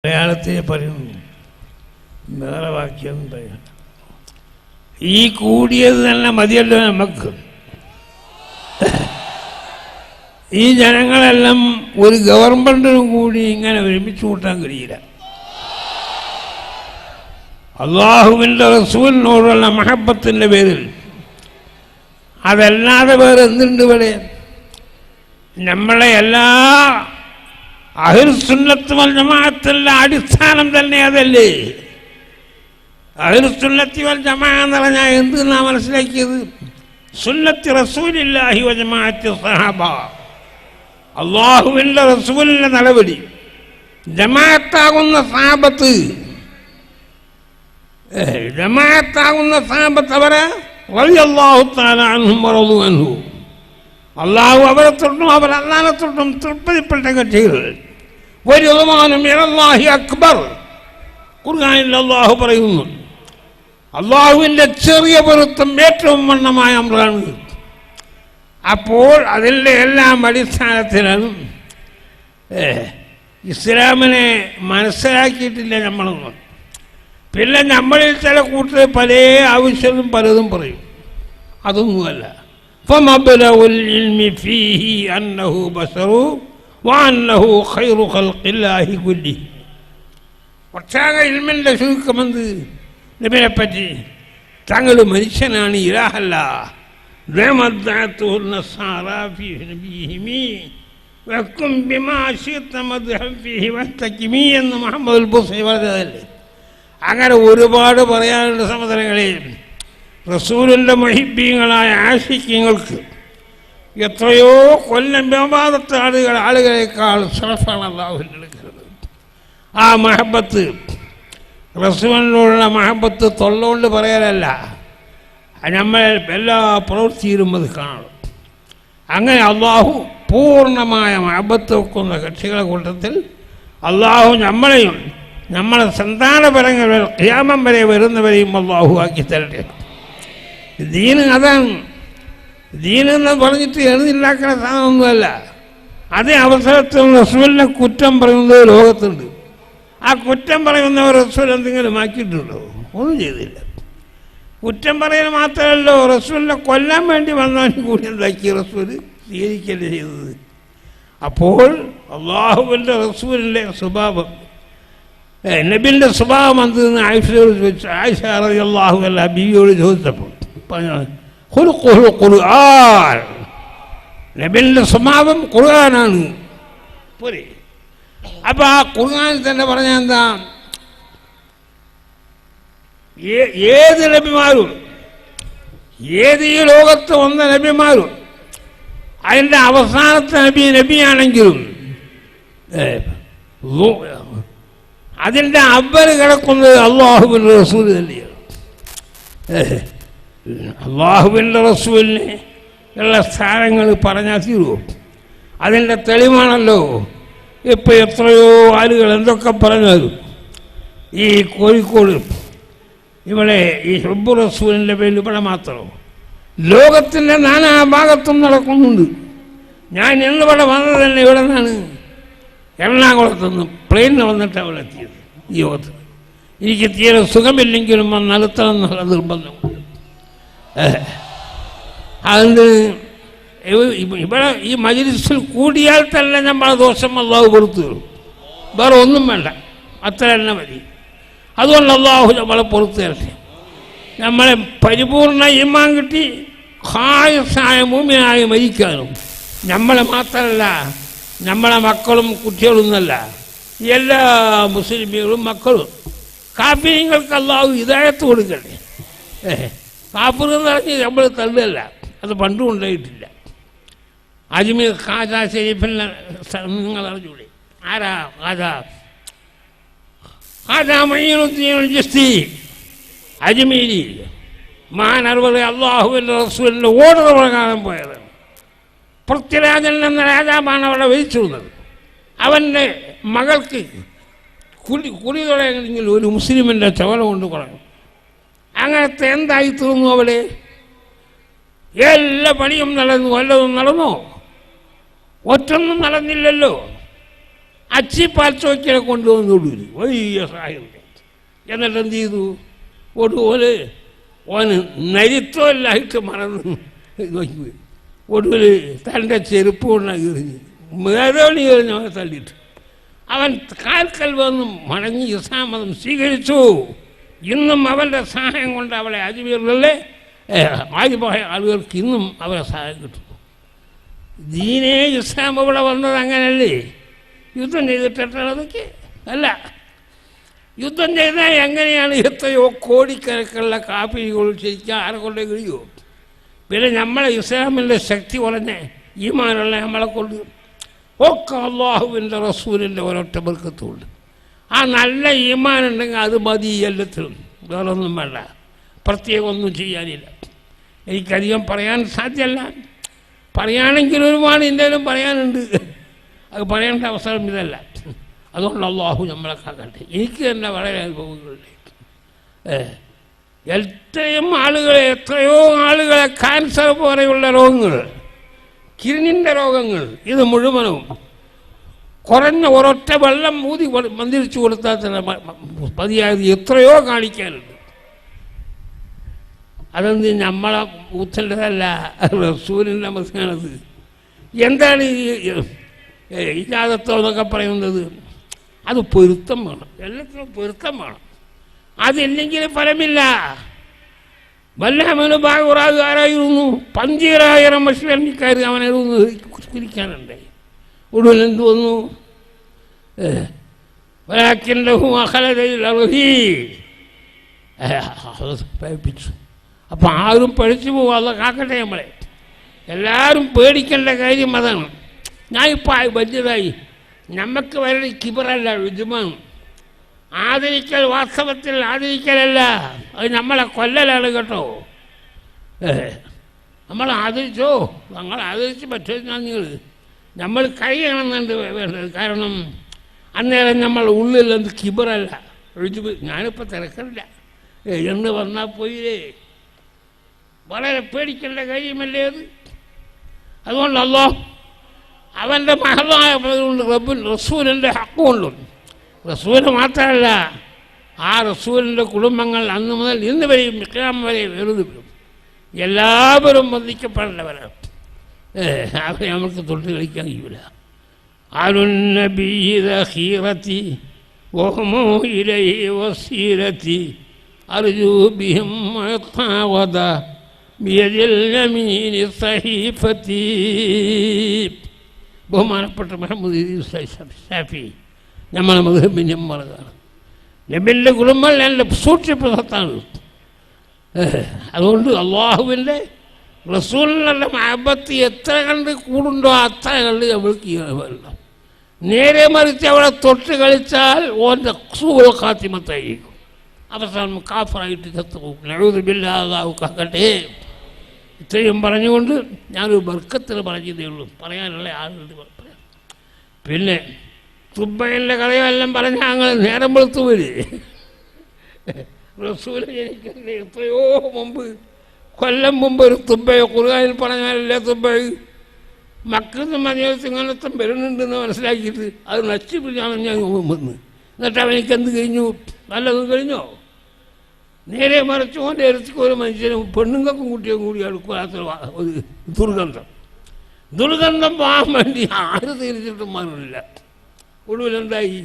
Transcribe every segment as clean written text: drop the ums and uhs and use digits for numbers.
മലയാളത്തിൽ പറയുന്നു, വേറെ വാക്യം പറയാം. ഈ കൂടിയത് തന്നെ മതിയല്ലോ നമുക്ക്. ഈ ജനങ്ങളെല്ലാം ഒരു ഗവൺമെന്റിനും കൂടി ഇങ്ങനെ ഒരുമിച്ച് കൂട്ടാൻ കഴിയില്ല. അള്ളാഹുവിൻ്റെ റസൂലിനോടുള്ള മഹബത്തിൻ്റെ പേരിൽ അതല്ലാതെ വേറെ എന്തുണ്ട് ഇവിടെ? നമ്മളെ എല്ലാ അഹ്ലുസുന്നത്ത് വൽ ജമാഅത്തിന്റെ അടിസ്ഥാനം തന്നെ അതല്ലേ. അഹ്ലുസുന്നത്തി വൽ ജമാഅ എന്ന് പറഞ്ഞാൽ എന്തെന്നാ മനസ്സിലാക്കിയത്? സുന്നത്തി റസൂലില്ലാഹി വ ജമാഅത്തി സഹാബ, അള്ളാഹുവിൻ്റെ റസൂലിൻ്റെ നടപടി, ജമാഅത്താകുന്ന സഹാബത്ത്, ജമാഅത്താകുന്ന സഹാബത്ത് അവരെ റളിയല്ലാഹു തആല അൻഹും വറളു അൻഹു, അള്ളാഹു അവരെ തൊട്ടും അവർ അല്ലാഹനെ തൊട്ടും തൃപ്തിപ്പെട്ട കക്ഷികൾ. വരിദ്വാനും ഇലല്ലാഹി അക്ബർ, ഖുർആനിൽ അള്ളാഹു പറയുന്നു, അള്ളാഹുവിൻ്റെ ചെറിയ പൊരുത്തം ഏറ്റവും വണ്ണമായ അമ്രാണ്. അപ്പോൾ അതിൻ്റെ എല്ലാം അടിസ്ഥാനത്തിലാണ് ഇസ്ലാമിനെ മനസ്സിലാക്കിയിട്ടില്ല നമ്മളൊന്നും. പിന്നെ നമ്മളിൽ ചില കൂട്ടർ പല ആവശ്യവും പലതും പറയും. അതൊന്നുമല്ല. فمبلغ العلم فيه أنه بشر وأنه خير خلق الله كله. ഒട്ടാക ഇൽമിൻ്റെ ചുരുക്കമെന്ത്? നബിനെ പറ്റി താങ്കൾ മനുഷ്യനാണ്, ഇലാഹല്ല. എന്ന് മുഹമ്മദ് ബുസൈ പറഞ്ഞതല്ലേ. അങ്ങനെ ഒരുപാട് പറയാനുള്ള സഹോദരങ്ങളെ, റസൂലിൻ്റെ മുഹിബ്ബീങ്ങളായ ആശിക്യങ്ങൾക്ക് എത്രയോ കൊല്ലം വ്യാപാരത്തെ ആളുകളെക്കാൾ ശ്രഫാണ് അല്ലാഹുവിൻ്റെ അടുക്കൽ. ആ മഹബത്ത്, റസൂലിനോടുള്ള മഹബത്ത് തൊള്ളോണ്ട് പറയാനല്ല, നമ്മൾ എല്ലാ പ്രവൃത്തിയിലും അത് കാണും. അങ്ങനെ അള്ളാഹു പൂർണ്ണമായ മഹബത്ത് വെക്കുന്ന കക്ഷികളെ കൂട്ടത്തിൽ അള്ളാഹു നമ്മളെയും നമ്മളെ സന്താനപരങ്ങൾ ഖിയാമം വരെ വരുന്നവരെയും അള്ളാഹു ആക്കി തരട്ടെ. ദീന് അതാണ്. ദീനെന്ന് പറഞ്ഞിട്ട് എഴുതിണ്ടാക്കുന്ന സാധനമൊന്നുമല്ല. അതേ അവസരത്തിൽ റസൂലിനെ കുറ്റം പറയുന്നത് ലോകത്തുണ്ട്. ആ കുറ്റം പറയുന്നവർ റസൂൽ എന്തെങ്കിലും ആക്കിയിട്ടുണ്ടോ? ഒന്നും ചെയ്തില്ല. കുറ്റം പറയൽ മാത്രമല്ലോ, റസൂലിനെ കൊല്ലാൻ വേണ്ടി വന്നവൻ കൂടി എന്താക്കി റസൂൽ സ്വീകരിക്കല്ലേ ചെയ്തത്. അപ്പോൾ അള്ളാഹുവിൻ്റെ റസൂലിൻ്റെ സ്വഭാവം, നബിൻ്റെ സ്വഭാവം എന്തെന്ന് ആയിഷയോട് ചോദിച്ചു. ആയിഷ റളിയല്ലാഹു അൻഹാ ബീവിയോട് ചോദിച്ചപ്പോൾ ഖുർആൻ, നബിൻ്റെ സ്വഭാവം ഖുർആനാണ് പോരെ. അപ്പൊ ആ ഖുർആനിൽ തന്നെ പറഞ്ഞ എന്താ? ഏത് നബിമാരും, ഏത് ഈ ലോകത്ത് വന്ന നബിമാരും, അതിൻ്റെ അവസാനത്തെ നബിയാണെങ്കിലും അതിൻ്റെ അവല് കിടക്കുന്നത് അള്ളാഹുവിൻ്റെ റസൂൽ തന്നെയാണ്. അള്ളാഹുവിൻ്റെ റസൂലിന് ഉള്ള സ്ഥാനങ്ങൾ പറഞ്ഞാൽ തീരുമോ? അതിൻ്റെ തെളിവാണല്ലോ ഇപ്പോൾ എത്രയോ ആളുകൾ എന്തൊക്കെ പറഞ്ഞാലും ഈ കോഴിക്കോട് ഇവിടെ ഈ ഹുബ്ബു റസൂലിൻ്റെ പേരിൽ ഇവിടെ മാത്രമോ ലോകത്തിൻ്റെ നാനാ ഭാഗത്തും നടക്കുന്നുണ്ട്. ഞാൻ ഇന്നിവിടെ വന്നത് തന്നെ ഇവിടെ നിന്നാണ്, എറണാകുളത്തുനിന്ന് പ്ലെയിനിൽ വന്നിട്ട് അവിടെ എത്തിയത്. ഈ യോഗത്തിൽ എനിക്ക് തീരെ സുഖമില്ലെങ്കിലും വന്ന് നടത്തണം എന്നുള്ള നിർബന്ധമുണ്ട്. അതിന് ഇവിടെ ഈ മജ്‌ലിസിൽ കൂടിയാൽ തന്നെ നമ്മളെ ദോഷം അള്ളാഹു പുറത്തു തരും. വേറെ ഒന്നും വേണ്ട, അത്ര തന്നെ മതി. അതുകൊണ്ട് അള്ളാഹു നമ്മളെ പുറത്തു തരട്ടെ. നമ്മളെ പരിപൂർണ ഈമാൻ കിട്ടി ഖാലിസായ മുഅ്മിനായി മരിക്കാനും, നമ്മളെ മാത്രമല്ല നമ്മളെ മക്കളും കുട്ടികളൊന്നല്ല, എല്ലാ മുസ്ലിമുകളും മക്കളും കാഫിര്യങ്ങൾക്ക് അള്ളാഹു ഹിദായത്ത് കൊടുക്കട്ടെ. കാഫിർ എന്ന് പറഞ്ഞ് നമ്മൾ തള്ളല്ല, അത് പണ്ടും ഉണ്ടായിട്ടില്ല. അജ്മീർ ഖാജ ഷരീഫിനെ നിങ്ങൾ അറിഞ്ഞൂടെ? ആരാ ഖാജ? ഖാജ മഈനുദ്ദീൻ ചിശ്തി അജ്മീരി മാനർവരെ അള്ളാഹുവിൻ്റെ റസൂലിൻ്റെ ഓർഡർ പ്രകാരം പോയത്. പൃഥ്വിരാജൻ എന്ന രാജാവാണ് അവിടെ വഹിച്ചിരുന്നത്. അവൻ്റെ മകൾക്ക് കുടി തുടങ്ങിയെങ്കിൽ ഒരു മുസ്ലിമിൻ്റെ ചവല കൊണ്ട് കുറഞ്ഞു. അങ്ങനത്തെ എന്തായി തീർന്നു അവിടെ? എല്ലാ പണിയും നടന്നു, വല്ലതും നടന്നോ? ഒറ്റൊന്നും നടന്നില്ലല്ലോ. അച്ചിപ്പാൽ ചോക്കിനെ കൊണ്ടുവന്ന് ഒടുവിൽ വലിയ സഹായം. എന്നിട്ട് എന്ത് ചെയ്തു? ഒടുവില് ഓന് നരിത്വമില്ലായിട്ട് മറന്ന് നോക്കി ഒടുവിൽ തൻ്റെ ചെരുപ്പ് കൊണ്ടാണ് എറിഞ്ഞ് മേലോണി എറിഞ്ഞ് അവനെ തള്ളിയിട്ട് അവൻ കാൽക്കൽ വന്ന് മടങ്ങി ഇസ്ലാം മതം സ്വീകരിച്ചു. ഇന്നും അവൻ്റെ സഹായം കൊണ്ട് അവളെ അജ്മീറിലെ ആദ്യമായ ആളുകൾക്ക് ഇന്നും അവരെ സഹായം കിട്ടുന്നു. ദീനേ ഇസ്ലാം ഇവിടെ വന്നത് അങ്ങനല്ലേ? യുദ്ധം ചെയ്തിട്ടാണ് അതൊക്കെ അല്ല. യുദ്ധം ചെയ്താൽ എങ്ങനെയാണ് എത്രയോ കോടിക്കണക്കുള്ള കാപ്പികൾ ശരിക്കും ആരെ കൊണ്ടേ കഴിയുമോ? പിന്നെ നമ്മളെ ഇസ്ലാമിൻ്റെ ശക്തി കുറഞ്ഞ ഈമാനുള്ള നമ്മളെ കൊണ്ട് ഒക്കെ അള്ളാഹുവിൻ്റെ റസൂലിൻ്റെ ഒരൊറ്റ ബർക്കത്തുണ്ട്. ആ നല്ല ഈമാനുണ്ടെങ്കിൽ അത് മതി എല്ലാത്തിലും, വേറൊന്നും വേണ്ട, പ്രത്യേകം ഒന്നും ചെയ്യാനില്ല. എനിക്കധികം പറയാൻ സാധ്യമല്ല. പറയുകയാണെങ്കിൽ ഒരുപാട് എന്തെങ്കിലും പറയാനുണ്ട്, അത് പറയേണ്ട അവസരം ഇതല്ല. അതുകൊണ്ട് അള്ളാഹു നമ്മളെ കാക്കട്ടെ. എനിക്ക് തന്നെ വളരെ അനുഭവങ്ങളുണ്ട്. എത്രയോ ആളുകളെ ക്യാൻസർ പോലെയുള്ള രോഗങ്ങൾ, കിഡ്നിൻ്റെ രോഗങ്ങൾ, ഇത് മുഴുവനും കുറഞ്ഞ ഒരൊറ്റ വെള്ളം ഊതി മന്ത്രിച്ചു കൊടുത്താൽ തന്നെ മതിയായത് എത്രയോ കാണിക്കാനുണ്ട്. അതൊന്നും നമ്മളെ ഊത്തേണ്ടതല്ല, റസൂലിൻ്റെ മതമാണത്. എന്താണ് ഈ ഇജാദത്തോ എന്നൊക്കെ പറയുന്നത്? അത് പൊരുത്തം വേണം, എല്ലാത്തിനും പൊരുത്തം വേണം. അതില്ലെങ്കിൽ ഫലമില്ല. വല്ലമന് ബാഗുറാകാരായിരുന്നു 15,000 മുസ്ലിംകാർ അവനായിരുന്നു കുരിക്കാനുണ്ടായി. ഒടുവിൽ എന്ത് വന്നു? പേപ്പിച്ചു. അപ്പം ആരും പഠിച്ചു പോകും. അത് കാക്കട്ടെ നമ്മളെ. എല്ലാവരും പേടിക്കേണ്ട കാര്യം അതാണ്. ഞാനിപ്പോൾ വലിയതായി നമുക്ക് വരെ കിബറല്ല, രുജുമാണ്. ആദരിക്കൽ വാസ്തവത്തിൽ ആദരിക്കലല്ല, അത് നമ്മളെ കൊല്ലലാണ് കേട്ടോ. നമ്മൾ ആദരിച്ചോ, ഞങ്ങൾ ആദരിച്ച് പറ്റുമെന്നാണ് നമ്മൾ കഴിയണമെന്നുണ്ട് വേണ്ടത്. കാരണം അന്നേരം നമ്മൾ ഉള്ളിൽ എന്ത് കിബറല്ല, രുജുബ്. ഞാനിപ്പോൾ തിരക്കില്ല എന്ന് വന്നാൽ പോയില്ലേ. വളരെ പേടിക്കേണ്ട കാര്യമല്ലേ അത്. അതുകൊണ്ടല്ലോ അവൻ്റെ മഹളായ റബ്ബുൽ റസൂലിൻ്റെ ഹക്കുകൊണ്ടും, റസൂല് മാത്രമല്ല ആ റസൂലിൻ്റെ കുടുംബങ്ങൾ അന്ന് മുതൽ ഇന്ന് വരെയും ഖിയാമത്ത് വരെ വെറുതെ വരും. എല്ലാവരും വന്ദിക്കപ്പെടേണ്ടവരാണ്. അവരെ നമുക്ക് തൊട്ട് കളിക്കാൻ കഴിയില്ല. അരുന്നബീരത്തി വഹുമോ ഇലൈഹി വസീലത്തി അർജൂ ബിഹിം മുഅത്താവദ ബിയദിൽ യമീനി സഹീഫത്തി. ബഹുമാനപ്പെട്ട മുഹമ്മദ് ഷാഫി നമ്മളെ മദ്ഹബിൻ്റെ മറകാണ്. നബിൻ്റെ കുടുംബം എൻ്റെ സൂക്ഷിപ്പുറത്താണ്. അതുകൊണ്ട് അള്ളാഹുവിൻ്റെ റസൂലിനുള്ള മഹബത്ത് എത്ര കണ്ട് കൂടുണ്ടോ അത്ര കണ്ട് നമ്മൾക്ക് വേണം. നേരെ മറിച്ച് അവളെ തൊട്ട് കളിച്ചാൽ ഓൻ്റെ സൂൽ ഖാത്തിമത്തായിരിക്കും, അവസാനം കാഫറായിട്ട് ചത്തുപോകും. നഊദു ബില്ലാഹി, അല്ലാഹു കാക്കട്ടെ. ഇത്രയും പറഞ്ഞുകൊണ്ട് ഞാനൊരു ബർക്കത്തിന് പറഞ്ഞതേ ഉള്ളൂ, പറയാനുള്ള ആളുകളുടെ പറയാം. പിന്നെ തുബ്ബയിലെ കഥയെല്ലാം പറഞ്ഞാൽ ഞങ്ങൾ നേരം വെളുത്തു വരെ റസൂൽ ജനിക്കുന്നതിന് എത്രയോ മുമ്പ്, കൊല്ലം മുമ്പ് ഒരു തുബ്ബയോ ഖുർആനിൽ പറഞ്ഞാലല്ലേ തുബ്ബയ് മക്കത്ത് മദീനത്ത് ഇങ്ങനത്തെ വരുന്നുണ്ടെന്ന് മനസ്സിലാക്കിയിട്ട് അത് നശിപ്പിച്ചാണ് ഞാൻ വന്ന്. എന്നിട്ട് അവനിക്ക് എന്ത് കഴിഞ്ഞു? നല്ലതും കഴിഞ്ഞോ? നേരെ മറിച്ച് ഓൻ്റെ ഇറച്ചിക്ക് ഒരു മനുഷ്യനും പെണ്ണുങ്ങൾക്കും കുട്ടിയും കൂടി അടുക്കാത്ത ഒരു ദുർഗന്ധം പോകാൻ വേണ്ടി ആര് തീർച്ചിട്ടും മാറില്ല. ഒടുവിലെന്തായി?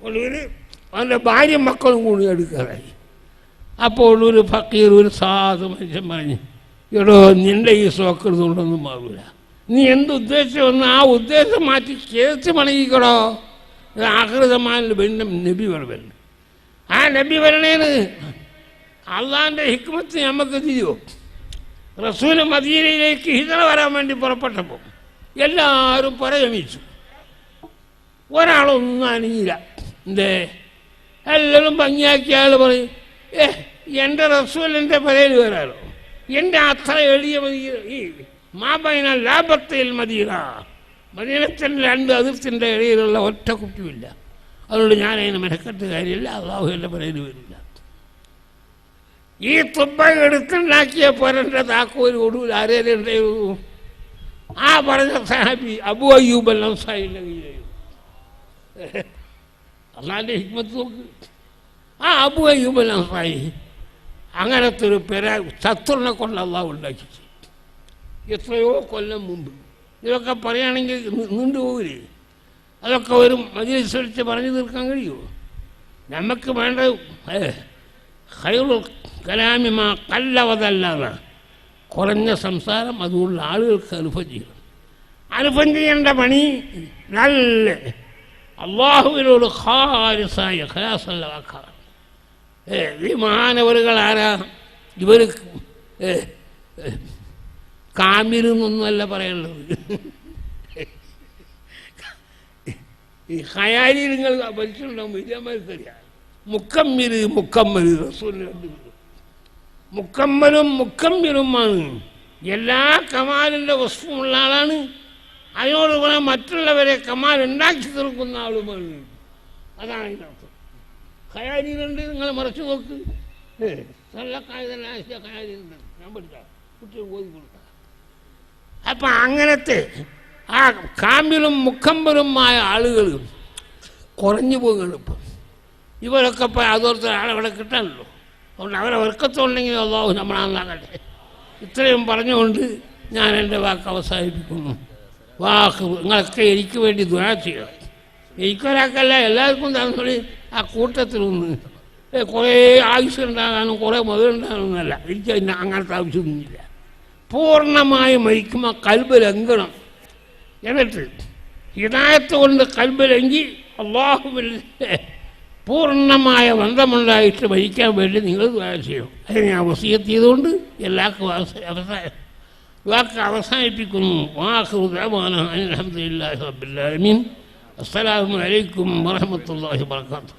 ഒടുവിൽ അവൻ്റെ ഭാര്യ മക്കളും കൂടി എടുക്കാറായി. അപ്പോൾ ഒരു ഫക്കീർ, ഒരു സാധു മനുഷ്യൻ പറഞ്ഞു, എടോ നിൻ്റെ ഈ സോക്കൃതുകൊണ്ടൊന്നും മാറില്ല, നീ എന്തുദ്ദേശമെന്ന് ആ ഉദ്ദേശം മാറ്റി കേസ് മണങ്ങിക്കടോ. ആഹൃതമാനിൽ വീണ്ടും നബി വരവല്ല. ആ നബി വരണേന് അള്ളാൻ്റെ ഹിക്മത്ത് നമുക്ക് തിരിയോ. റസൂല് മദീനയിലേക്ക് ഹിജ്റ വരാൻ വേണ്ടി പുറപ്പെട്ടപ്പോൾ എല്ലാവരും പുറജമിച്ചു. ഒരാളൊന്നും അണിയില്ല. എന്തേ? എല്ലാവരും ഭംഗിയാക്കിയ ആൾ പറയും, എൻ്റെ റസൂലിൻ്റെ പരയിൽ വരാലോ, എൻ്റെ അത്ര എളിയ മദീന, ഈ മാബൈന ലാബത്തിൽ മദീന, മദീനത്തിൻ്റെ 2 അതിർത്തിൻ്റെ ഇടയിലുള്ള ഒറ്റ കുട്ടിയുമില്ല. അതുകൊണ്ട് ഞാനതിന് മെനക്കെട്ട് കാര്യമില്ല, അള്ളാഹു എൻ്റെ പരയിൽ വരില്ല. ഈ തുബ്ബ എടുത്തുണ്ടാക്കിയ പോരൻ്റെ താക്കോൽ ഒടുവിൽ ആരേലുണ്ടായിരുന്നു? ആ പറഞ്ഞ സഹാബി അബൂ അയ്യൂബ് അൽ അൻസാരിയുടെ കയ്യിലായിരുന്നു. അള്ളാഹിൻ്റെ ഹിക്മത്ത് നോക്ക്. ആ അബൂ അയ്യൂബ് അൽ അൻസാരി അങ്ങനത്തെ ഒരു ശത്രുവിനെ കൊണ്ട് അള്ളാഹു ഉണ്ടാക്കി എത്രയോ കൊല്ലം മുമ്പ്. ഇതൊക്കെ പറയുകയാണെങ്കിൽ നീണ്ടുപോകില്ലേ? അതൊക്കെ ഒരു മജ്‌ലിസ് വിളിച്ച് പറഞ്ഞു തീർക്കാൻ കഴിയുമോ? നമുക്ക് വേണ്ട ഖൈറുൽ കലാമി മാ ഖല്ല വദല്ല, കുറഞ്ഞ സംസാരം, അതുകൊണ്ട് ആളുകൾക്ക് അനുഭവം ചെയ്യണം. അനുഭവം ചെയ്യേണ്ട പണി നല്ല അള്ളാഹുവിനോട് ഖാലിസായ ഖലാസുള്ള വാക്കാണ്. ഈ മഹാനവറുകൾ ആരാ? ഇവർ കാമിലെന്നൊന്നുമല്ല പറയുന്നത്. ഈ ഖയാലി നിങ്ങൾ പഠിച്ചിട്ടുണ്ടാകും, ഇതേമാതിരിക്കറിയാം. മുക്കമ്മൽ റസൂലിന് മുക്കമ്മലും മുക്കമ്മിലുമാണ്. എല്ലാ കമാലിൻ്റെ വസ്തുവുള്ള ആളാണ്. അതിനോട് കൂടെ മറ്റുള്ളവരെ കമാൽ ഉണ്ടാക്കി തീർക്കുന്ന ആളുമാണ്. അതാണ് ഇതിനർത്ഥം. ഖയാലിയിലുണ്ട്, നിങ്ങൾ മറച്ചു നോക്ക്. നല്ല ഖയാലിയുണ്ട്, ഞാൻ പഠിക്കാം, കുട്ടികൾ ഓതി കൊടുക്കാം. അപ്പം അങ്ങനത്തെ ആ കാമ്പിലും മുക്കമ്പലുമായ ആളുകൾ കുറഞ്ഞു പോകുകയാണ് ഇപ്പം. ഇവരൊക്കെ ഇപ്പം അതോർത്ത് ആളവിടെ കിട്ടാനല്ലോ. അതുകൊണ്ട് അവരെ വർക്കത്തുണ്ടെങ്കിൽ അള്ളാഹു നമ്മളാകട്ടെ. ഇത്രയും പറഞ്ഞുകൊണ്ട് ഞാൻ എൻ്റെ വാക്ക് അവസാനിപ്പിക്കുന്നു. നിങ്ങളൊക്കെ എനിക്ക് വേണ്ടി ദുആ ചെയ്യുക. എനിക്കൊരാൾക്കല്ല, എല്ലാവർക്കും തന്നെ ആ കൂട്ടത്തിലൊന്ന് കുറേ ആയുസ്സുണ്ടാകാനും കുറേ മുതലുണ്ടാകാനൊന്നുമല്ല. എനിക്ക് അങ്ങനത്തെ ആവശ്യമൊന്നുമില്ല. പൂർണ്ണമായി മരിക്കുമ്പോൾ കൽബ് ലംഘനം, എന്നിട്ട് ഹിദായത്ത് കൊണ്ട് കൽബ് ലംഘി അള്ളാഹുവിൽ പൂർണ്ണമായ ബന്ധമുണ്ടായിട്ട് മരിക്കാൻ വേണ്ടി നിങ്ങൾ ദുആ ചെയ്യണം. അതിന് ഞാൻ വസിയത്ത് ചെയ്തുകൊണ്ട് എല്ലാവർക്കും വാക്ക് അവസാനിപ്പിക്കുന്നു. വാഖിറു ദഅവാനാ അൽഹംദുലില്ലാഹി റബ്ബിൽ ആലമീൻ. അസ്സലാമു അലൈക്കും വറഹ്മത്തുള്ളാഹി വബറകാതുഹു.